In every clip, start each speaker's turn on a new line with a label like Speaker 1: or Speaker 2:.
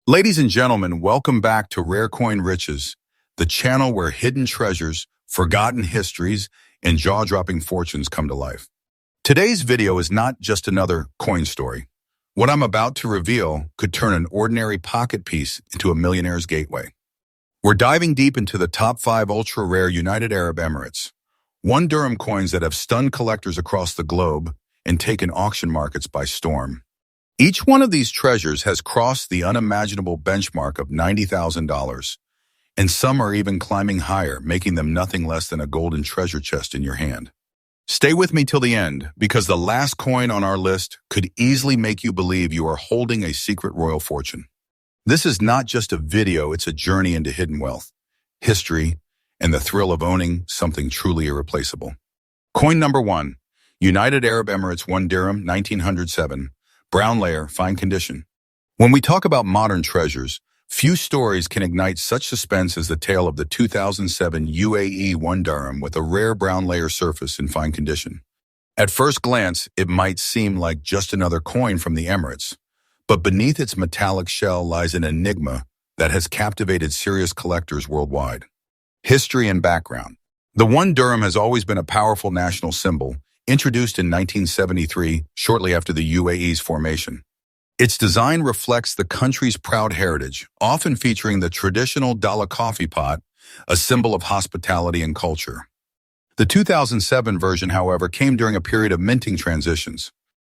Speaker 1: Ladies and gentlemen, welcome back to Rare Coin Riches, the channel where hidden treasures, forgotten histories, and jaw-dropping fortunes come to life. Today's video is not just another coin story. What I'm about to reveal could turn an ordinary pocket piece into a millionaire's gateway. We're diving deep into the top 5 ultra-rare United Arab Emirates, 1 dirham coins that have stunned collectors across the globe and taken auction markets by storm. Each one of these treasures has crossed the unimaginable benchmark of $90,000, and some are even climbing higher, making them nothing less than a golden treasure chest in your hand. Stay with me till the end, because the last coin on our list could easily make you believe you are holding a secret royal fortune. This is not just a video, it's a journey into hidden wealth, history, and the thrill of owning something truly irreplaceable. Coin number 1, United Arab Emirates 1 dirham, 1907. Brown layer, fine condition. When we talk about modern treasures, few stories can ignite such suspense as the tale of the 2007 UAE 1 dirham with a rare brown layer surface in fine condition. At first glance, it might seem like just another coin from the Emirates, but beneath its metallic shell lies an enigma that has captivated serious collectors worldwide. History and background. The 1 dirham has always been a powerful national symbol, introduced in 1973, shortly after the UAE's formation. Its design reflects the country's proud heritage, often featuring the traditional Dala coffee pot, a symbol of hospitality and culture. The 2007 version, however, came during a period of minting transitions.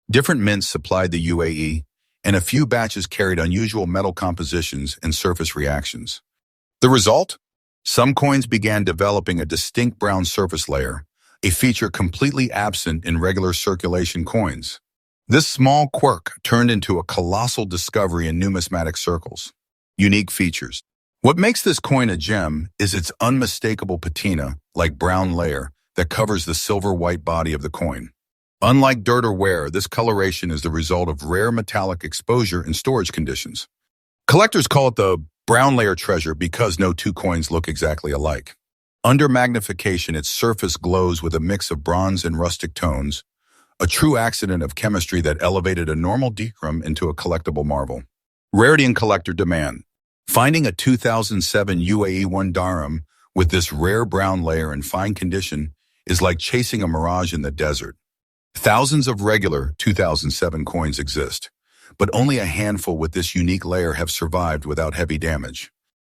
Speaker 1: Different mints supplied the UAE, and a few batches carried unusual metal compositions and surface reactions. The result? Some coins began developing a distinct brown surface layer, a feature completely absent in regular circulation coins. This small quirk turned into a colossal discovery in numismatic circles. Unique features. What makes this coin a gem is its unmistakable patina-like brown layer that covers the silver-white body of the coin. Unlike dirt or wear, this coloration is the result of rare metallic exposure in storage conditions. Collectors call it the brown layer treasure because no two coins look exactly alike. Under magnification, its surface glows with a mix of bronze and rustic tones, a true accident of chemistry that elevated a normal dirham into a collectible marvel. Rarity and collector demand. Finding a 2007 UAE 1 dirham with this rare brown layer in fine condition is like chasing a mirage in the desert. Thousands of regular 2007 coins exist, but only a handful with this unique layer have survived without heavy damage.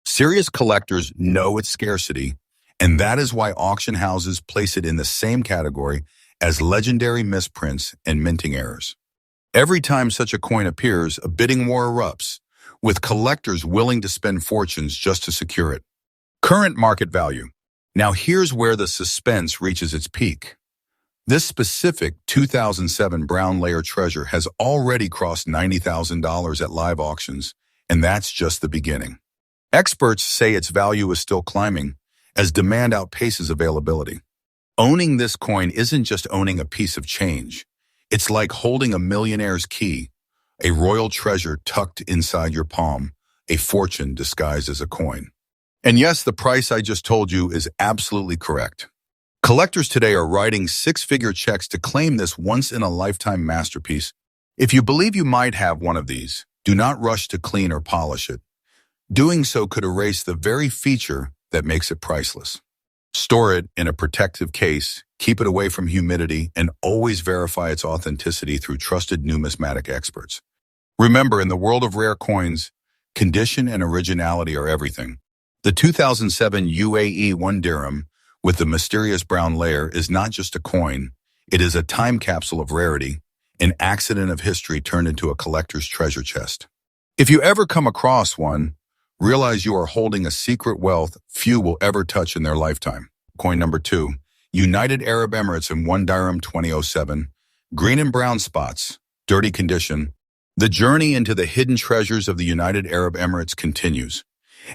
Speaker 1: Serious collectors know its scarcity, and that is why auction houses place it in the same category as legendary misprints and minting errors. Every time such a coin appears, a bidding war erupts, with collectors willing to spend fortunes just to secure it. Current market value. Now here's where the suspense reaches its peak. This specific 2007 brown layer treasure has already crossed $90,000 at live auctions, and that's just the beginning. Experts say its value is still climbing, as demand outpaces availability. Owning this coin isn't just owning a piece of change. It's like holding a millionaire's key, a royal treasure tucked inside your palm, a fortune disguised as a coin. And yes, the price I just told you is absolutely correct. Collectors today are writing 6-figure checks to claim this once-in-a-lifetime masterpiece. If you believe you might have one of these, do not rush to clean or polish it. Doing so could erase the very feature that makes it priceless. Store it in a protective case, keep it away from humidity, and always verify its authenticity through trusted numismatic experts. Remember, in the world of rare coins, condition and originality are everything. The 2007 UAE 1 dirham with the mysterious brown layer is not just a coin, it is a time capsule of rarity, an accident of history turned into a collector's treasure chest. If you ever come across one, realize you are holding a secret wealth few will ever touch in their lifetime. Coin number 2, United Arab Emirates in 1 dirham 2007, green and brown spots, dirty condition. The journey into the hidden treasures of the United Arab Emirates continues.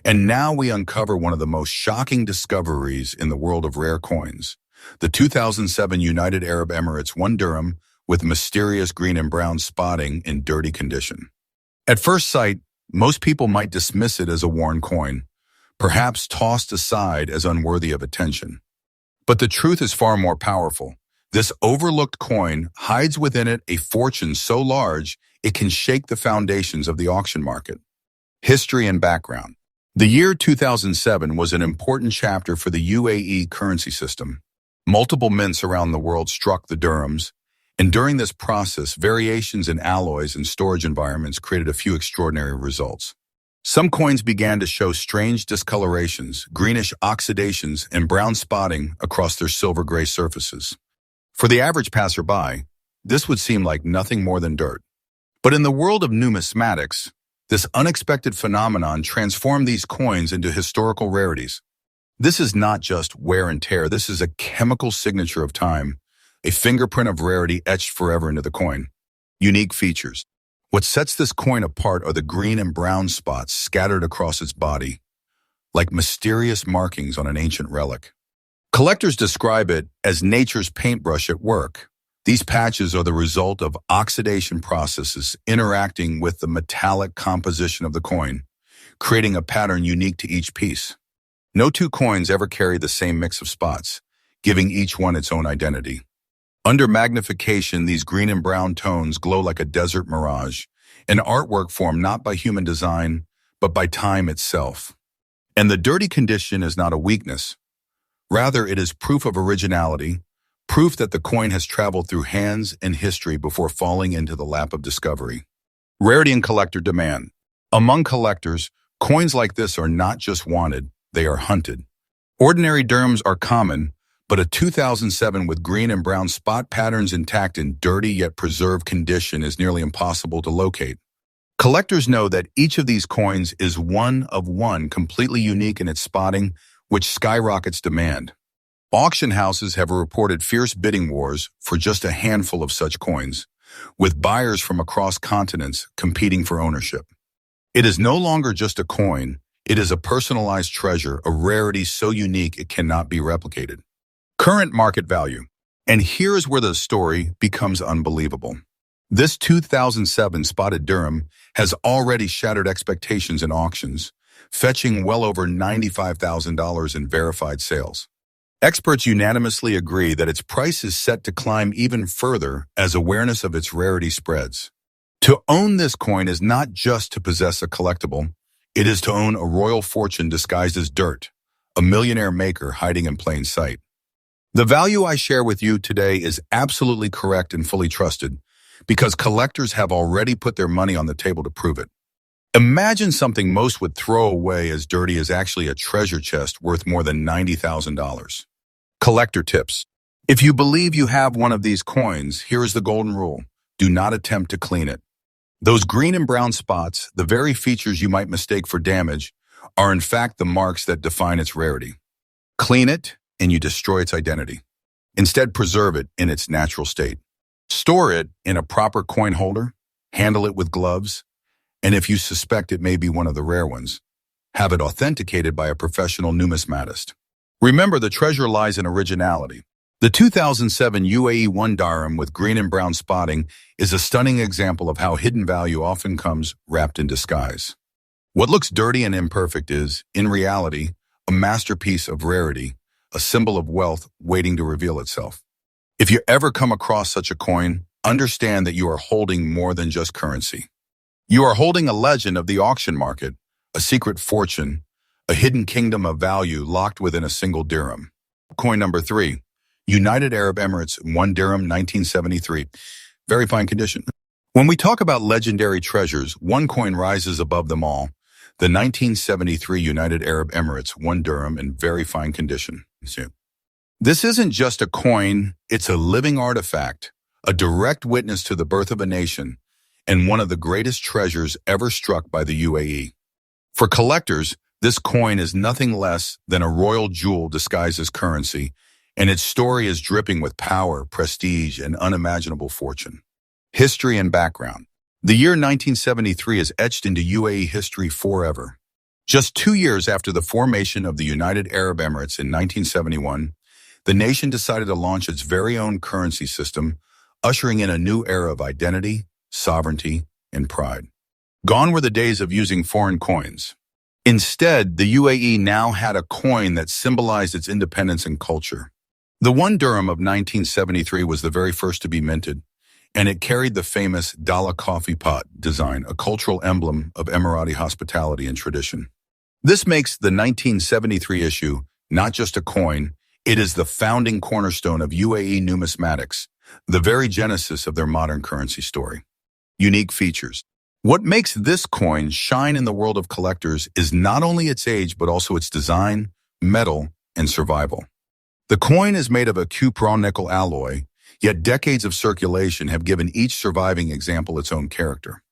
Speaker 1: And now we uncover one of the most shocking discoveries in the world of rare coins. The 2007 United Arab Emirates 1 dirham with mysterious green and brown spotting in dirty condition. At first sight, most people might dismiss it as a worn coin, perhaps tossed aside as unworthy of attention. But the truth is far more powerful. This overlooked coin hides within it a fortune so large it can shake the foundations of the auction market. History and background. The year 2007 was an important chapter for the UAE currency system. Multiple mints around the world struck the dirhams, and during this process, variations in alloys and storage environments created a few extraordinary results. Some coins began to show strange discolorations, greenish oxidations, and brown spotting across their silver-gray surfaces. For the average passerby, this would seem like nothing more than dirt. But in the world of numismatics, this unexpected phenomenon transformed these coins into historical rarities. This is not just wear and tear, this is a chemical signature of time, a fingerprint of rarity etched forever into the coin. Unique features. What sets this coin apart are the green and brown spots scattered across its body, like mysterious markings on an ancient relic. Collectors describe it as nature's paintbrush at work. These patches are the result of oxidation processes interacting with the metallic composition of the coin, creating a pattern unique to each piece. No two coins ever carry the same mix of spots, giving each one its own identity. Under magnification, these green and brown tones glow like a desert mirage, an artwork formed not by human design, but by time itself. And the dirty condition is not a weakness. Rather, it is proof of originality, proof that the coin has traveled through hands and history before falling into the lap of discovery. Rarity and collector demand. Among collectors, coins like this are not just wanted, they are hunted. Ordinary dirhams are common, but a 2007 with green and brown spot patterns intact in dirty yet preserved condition is nearly impossible to locate. Collectors know that each of these coins is one of one, completely unique in its spotting, which skyrockets demand. Auction houses have reported fierce bidding wars for just a handful of such coins, with buyers from across continents competing for ownership. It is no longer just a coin, it is a personalized treasure, a rarity so unique it cannot be replicated. Current market value. And here is where the story becomes unbelievable. This 2007 spotted dirham has already shattered expectations in auctions, fetching well over $95,000 in verified sales. Experts unanimously agree that its price is set to climb even further as awareness of its rarity spreads. To own this coin is not just to possess a collectible, it is to own a royal fortune disguised as dirt, a millionaire maker hiding in plain sight. The value I share with you today is absolutely correct and fully trusted because collectors have already put their money on the table to prove it. Imagine something most would throw away as dirty as actually a treasure chest worth more than $90,000. Collector tips. If you believe you have one of these coins, here is the golden rule. Do not attempt to clean it. Those green and brown spots, the very features you might mistake for damage, are in fact the marks that define its rarity. Clean it, and you destroy its identity. Instead, preserve it in its natural state. Store it in a proper coin holder, handle it with gloves, and if you suspect it may be one of the rare ones, have it authenticated by a professional numismatist. Remember, the treasure lies in originality. The 2007 UAE 1 dirham with green and brown spotting is a stunning example of how hidden value often comes wrapped in disguise. What looks dirty and imperfect is, in reality, a masterpiece of rarity, a symbol of wealth waiting to reveal itself. If you ever come across such a coin, understand that you are holding more than just currency. You are holding a legend of the auction market, a secret fortune, a hidden kingdom of value locked within a single dirham. Coin number 3, United Arab Emirates 1 dirham 1973. Very fine condition. When we talk about legendary treasures, one coin rises above them all. The 1973 United Arab Emirates 1 dirham in very fine condition. This isn't just a coin, it's a living artifact, a direct witness to the birth of a nation, and one of the greatest treasures ever struck by the UAE. For collectors, this coin is nothing less than a royal jewel disguised as currency, and its story is dripping with power, prestige, and unimaginable fortune. History and background. The year 1973 is etched into UAE history forever. Just 2 years after the formation of the United Arab Emirates in 1971, the nation decided to launch its very own currency system, ushering in a new era of identity, sovereignty, and pride. Gone were the days of using foreign coins. Instead, the UAE now had a coin that symbolized its independence and culture. The 1 dirham of 1973 was the very first to be minted, and it carried the famous Dala coffee pot design, a cultural emblem of Emirati hospitality and tradition. This makes the 1973 issue not just a coin, it is the founding cornerstone of UAE numismatics, the very genesis of their modern currency story. Unique features. What makes this coin shine in the world of collectors is not only its age, but also its design, metal, and survival. The coin is made of a cupro nickel alloy, yet decades of circulation have given each surviving example its own character.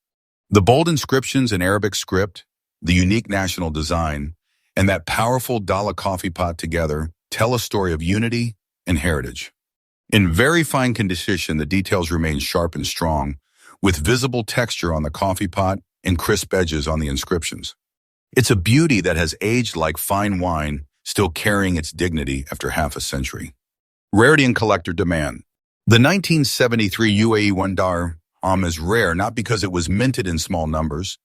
Speaker 1: The bold inscriptions in Arabic script, the unique national design, and that powerful Dala coffee pot together tell a story of unity and heritage. In very fine condition, the details remain sharp and strong, with visible texture on the coffee pot and crisp edges on the inscriptions. It's a beauty that has aged like fine wine, still carrying its dignity after half a century. Rarity and collector demand. The 1973 UAE 1 Dirham is rare not because it was minted in small numbers,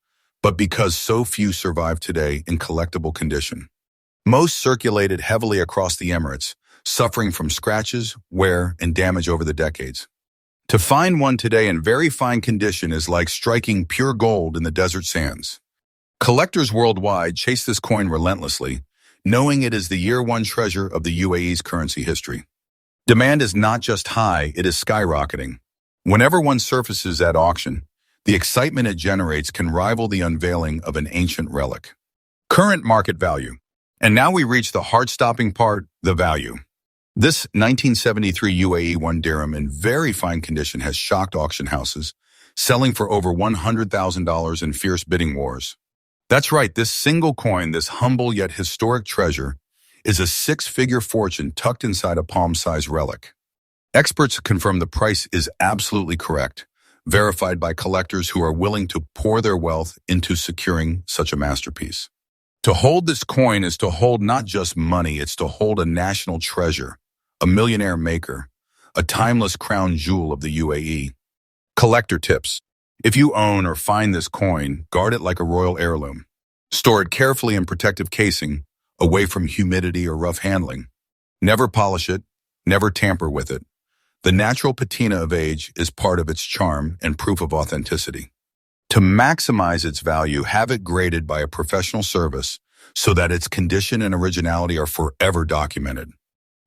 Speaker 1: but because so few survive today in collectible condition. Most circulated heavily across the Emirates, suffering from scratches, wear, and damage over the decades. To find one today in very fine condition is like striking pure gold in the desert sands. Collectors worldwide chase this coin relentlessly, knowing it is the year one treasure of the UAE's currency history. Demand is not just high, it is skyrocketing. Whenever one surfaces at auction, the excitement it generates can rival the unveiling of an ancient relic. Current market value. And now we reach the heart-stopping part, the value. This 1973 UAE 1 dirham in very fine condition has shocked auction houses, selling for over $100,000 in fierce bidding wars. That's right, this single coin, this humble yet historic treasure, is a six-figure fortune tucked inside a palm-sized relic. Experts confirm the price is absolutely correct, verified by collectors who are willing to pour their wealth into securing such a masterpiece. To hold this coin is to hold not just money, it's to hold a national treasure, a millionaire maker, a timeless crown jewel of the UAE. Collector tips. If you own or find this coin, guard it like a royal heirloom. Store it carefully in protective casing, away from humidity or rough handling. Never polish it, never tamper with it. The natural patina of age is part of its charm and proof of authenticity. To maximize its value, have it graded by a professional service so that its condition and originality are forever documented.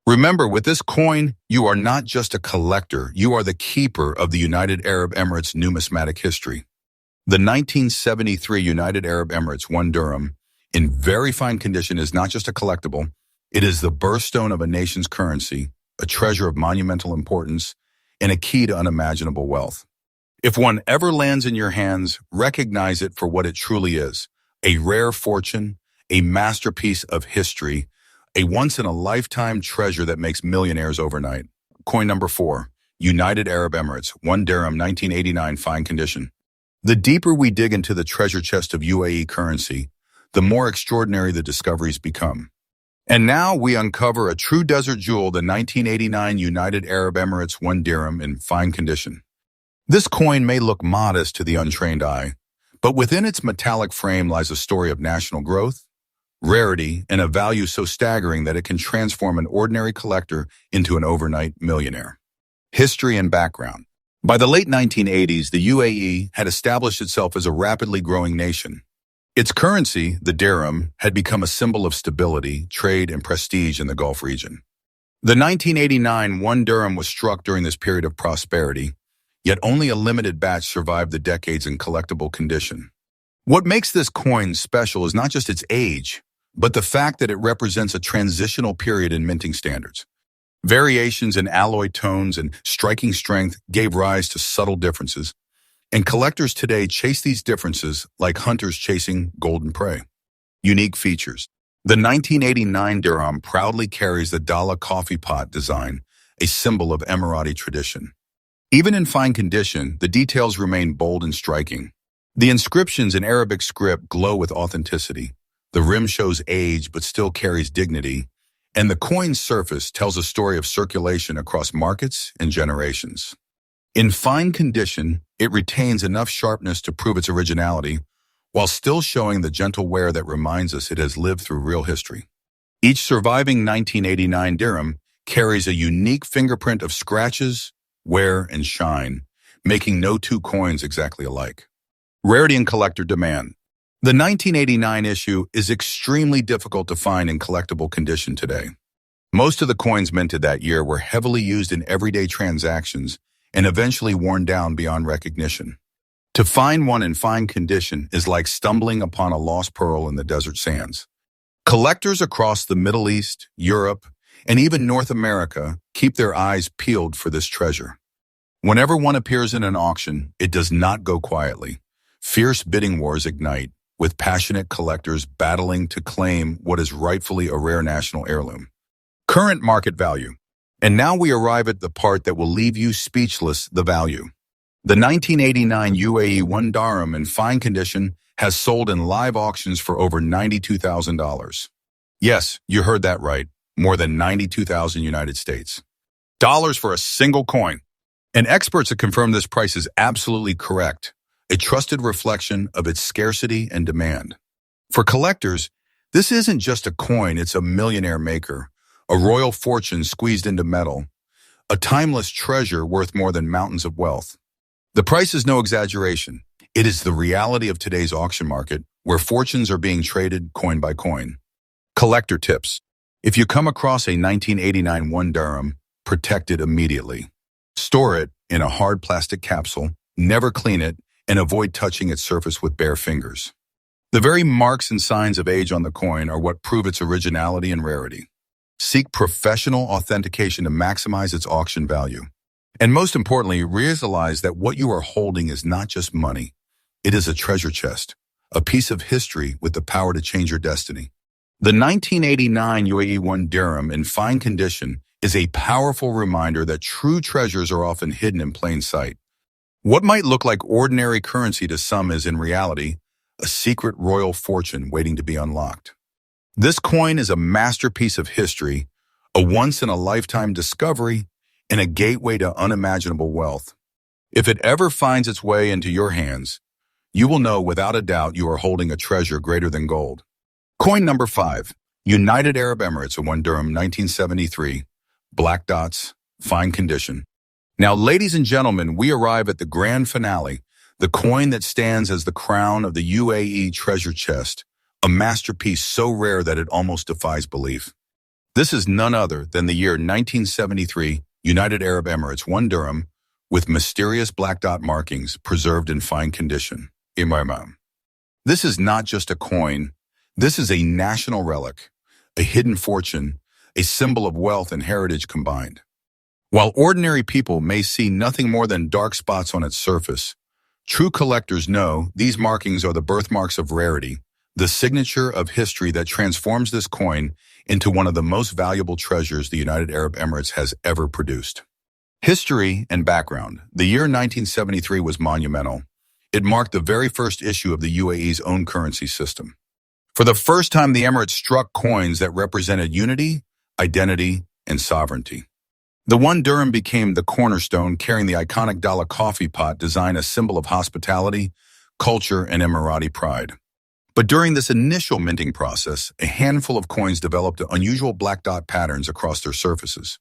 Speaker 1: Remember, with this coin, you are not just a collector, you are the keeper of the United Arab Emirates numismatic history. The 1973 United Arab Emirates 1 dirham, in very fine condition, is not just a collectible, it is the birthstone of a nation's currency, a treasure of monumental importance, and a key to unimaginable wealth. If one ever lands in your hands, recognize it for what it truly is, a rare fortune, a masterpiece of history, a once-in-a-lifetime treasure that makes millionaires overnight. Coin number 4, United Arab Emirates, 1 dirham, 1989, fine condition. The deeper we dig into the treasure chest of UAE currency, the more extraordinary the discoveries become. And now we uncover a true desert jewel, the 1989 United Arab Emirates 1 dirham in fine condition. This coin may look modest to the untrained eye, but within its metallic frame lies a story of national growth, rarity, and a value so staggering that it can transform an ordinary collector into an overnight millionaire. History and background. By the late 1980s, the UAE had established itself as a rapidly growing nation. Its currency, the dirham, had become a symbol of stability, trade, and prestige in the Gulf region. The 1989 1 dirham was struck during this period of prosperity, yet only a limited batch survived the decades in collectible condition. What makes this coin special is not just its age, but the fact that it represents a transitional period in minting standards. Variations in alloy tones and striking strength gave rise to subtle differences, and collectors today chase these differences like hunters chasing golden prey. Unique features. The 1989 dirham proudly carries the Dala coffee pot design, a symbol of Emirati tradition. Even in fine condition, the details remain bold and striking. The inscriptions in Arabic script glow with authenticity. The rim shows age but still carries dignity, and the coin's surface tells a story of circulation across markets and generations. In fine condition, it retains enough sharpness to prove its originality, while still showing the gentle wear that reminds us it has lived through real history. Each surviving 1989 dirham carries a unique fingerprint of scratches, wear, and shine, making no two coins exactly alike. Rarity and collector demand. The 1989 issue is extremely difficult to find in collectible condition today. Most of the coins minted that year were heavily used in everyday transactions and eventually worn down beyond recognition. To find one in fine condition is like stumbling upon a lost pearl in the desert sands. Collectors across the Middle East, Europe, and even North America keep their eyes peeled for this treasure. Whenever one appears in an auction, it does not go quietly. Fierce bidding wars ignite, with passionate collectors battling to claim what is rightfully a rare national heirloom. Current market value. And now we arrive at the part that will leave you speechless, the value. The 1989 UAE 1 Dirham in fine condition has sold in live auctions for over $92,000. Yes, you heard that right, more than 92,000 United States dollars for a single coin. And experts have confirmed this price is absolutely correct, a trusted reflection of its scarcity and demand. For collectors, this isn't just a coin, it's a millionaire maker, a royal fortune squeezed into metal, a timeless treasure worth more than mountains of wealth. The price is no exaggeration. It is the reality of today's auction market, where fortunes are being traded coin by coin. Collector tips. If you come across a 1989 1 Dirham, protect it immediately. Store it in a hard plastic capsule, never clean it, and avoid touching its surface with bare fingers. The very marks and signs of age on the coin are what prove its originality and rarity. Seek professional authentication to maximize its auction value. And most importantly, realize that what you are holding is not just money. It is a treasure chest, a piece of history with the power to change your destiny. The 1989 UAE 1 Dirham in fine condition is a powerful reminder that true treasures are often hidden in plain sight. What might look like ordinary currency to some is in reality a secret royal fortune waiting to be unlocked. This coin is a masterpiece of history, a once-in-a-lifetime discovery, and a gateway to unimaginable wealth. If it ever finds its way into your hands, you will know without a doubt you are holding a treasure greater than gold. Coin number 5, United Arab Emirates, a 1 Dirham 1973, black dots, fine condition. Now, ladies and gentlemen, we arrive at the grand finale, the coin that stands as the crown of the UAE treasure chest, a masterpiece so rare that it almost defies belief. This is none other than the year 1973 United Arab Emirates 1 Dirham with mysterious black dot markings preserved in fine condition. Imam. This is not just a coin. This is a national relic, a hidden fortune, a symbol of wealth and heritage combined. While ordinary people may see nothing more than dark spots on its surface, true collectors know these markings are the birthmarks of rarity, the signature of history that transforms this coin into one of the most valuable treasures the United Arab Emirates has ever produced. History and background. The year 1973 was monumental. It marked the very first issue of the UAE's own currency system. For the first time, the Emirates struck coins that represented unity, identity, and sovereignty. The 1 Dirham became the cornerstone, carrying the iconic Dala coffee pot design, a symbol of hospitality, culture, and Emirati pride. But during this initial minting process, a handful of coins developed unusual black dot patterns across their surfaces.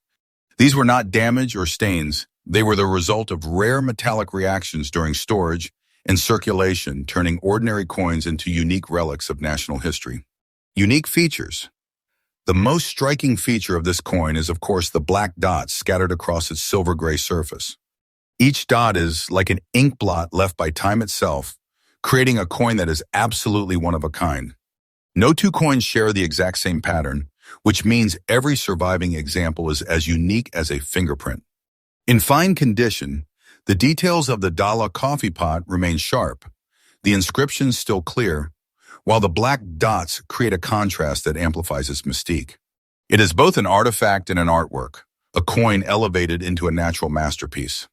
Speaker 1: These were not damage or stains. They were the result of rare metallic reactions during storage and circulation, turning ordinary coins into unique relics of national history. Unique features. The most striking feature of this coin is, of course, the black dots scattered across its silver-gray surface. Each dot is like an ink blot left by time itself, creating a coin that is absolutely one of a kind. No two coins share the exact same pattern, which means every surviving example is as unique as a fingerprint. In fine condition, the details of the Dala coffee pot remain sharp, the inscriptions still clear, while the black dots create a contrast that amplifies its mystique. It is both an artifact and an artwork, a coin elevated into a natural masterpiece.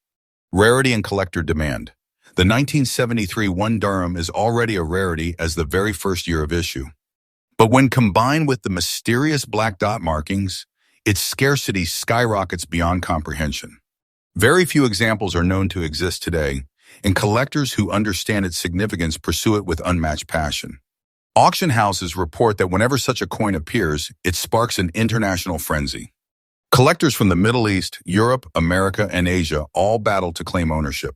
Speaker 1: Rarity and collector demand. The 1973 1 Dirham is already a rarity as the very first year of issue. But when combined with the mysterious black dot markings, its scarcity skyrockets beyond comprehension. Very few examples are known to exist today, and collectors who understand its significance pursue it with unmatched passion. Auction houses report that whenever such a coin appears, it sparks an international frenzy. Collectors from the Middle East, Europe, America, and Asia all battle to claim ownership.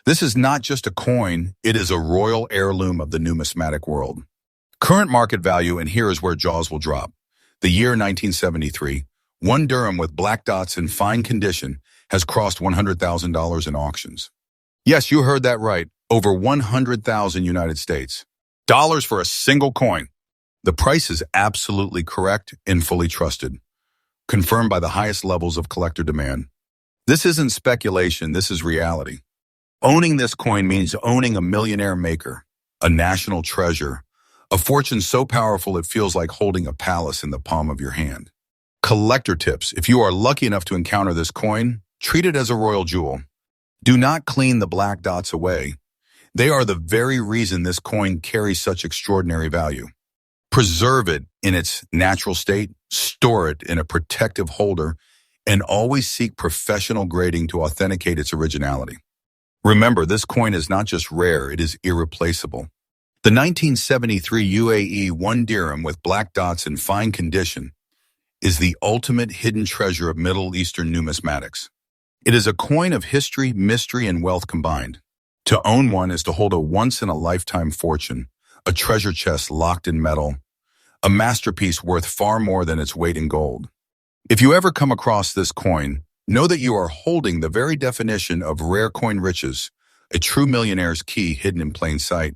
Speaker 1: This is not just a coin, it is a royal heirloom of the numismatic world. Current market value, and here is where jaws will drop. The year 1973, 1 dirham with black dots in fine condition has crossed $100,000 in auctions. Yes, you heard that right. Over 100,000 United States dollars for a single coin. The price is absolutely correct and fully trusted, confirmed by the highest levels of collector demand. This isn't speculation, this is reality. Owning this coin means owning a millionaire maker, a national treasure, a fortune so powerful it feels like holding a palace in the palm of your hand. Collector tips: if you are lucky enough to encounter this coin, treat it as a royal jewel. Do not clean the black dots away. They are the very reason this coin carries such extraordinary value. Preserve it in its natural state, store it in a protective holder, and always seek professional grading to authenticate its originality. Remember, this coin is not just rare, it is irreplaceable. The 1973 UAE 1 dirham with black dots in fine condition is the ultimate hidden treasure of Middle Eastern numismatics. It is a coin of history, mystery, and wealth combined. To own one is to hold a once-in-a-lifetime fortune, a treasure chest locked in metal, a masterpiece worth far more than its weight in gold. If you ever come across this coin, know that you are holding the very definition of rare coin riches, a true millionaire's key hidden in plain sight.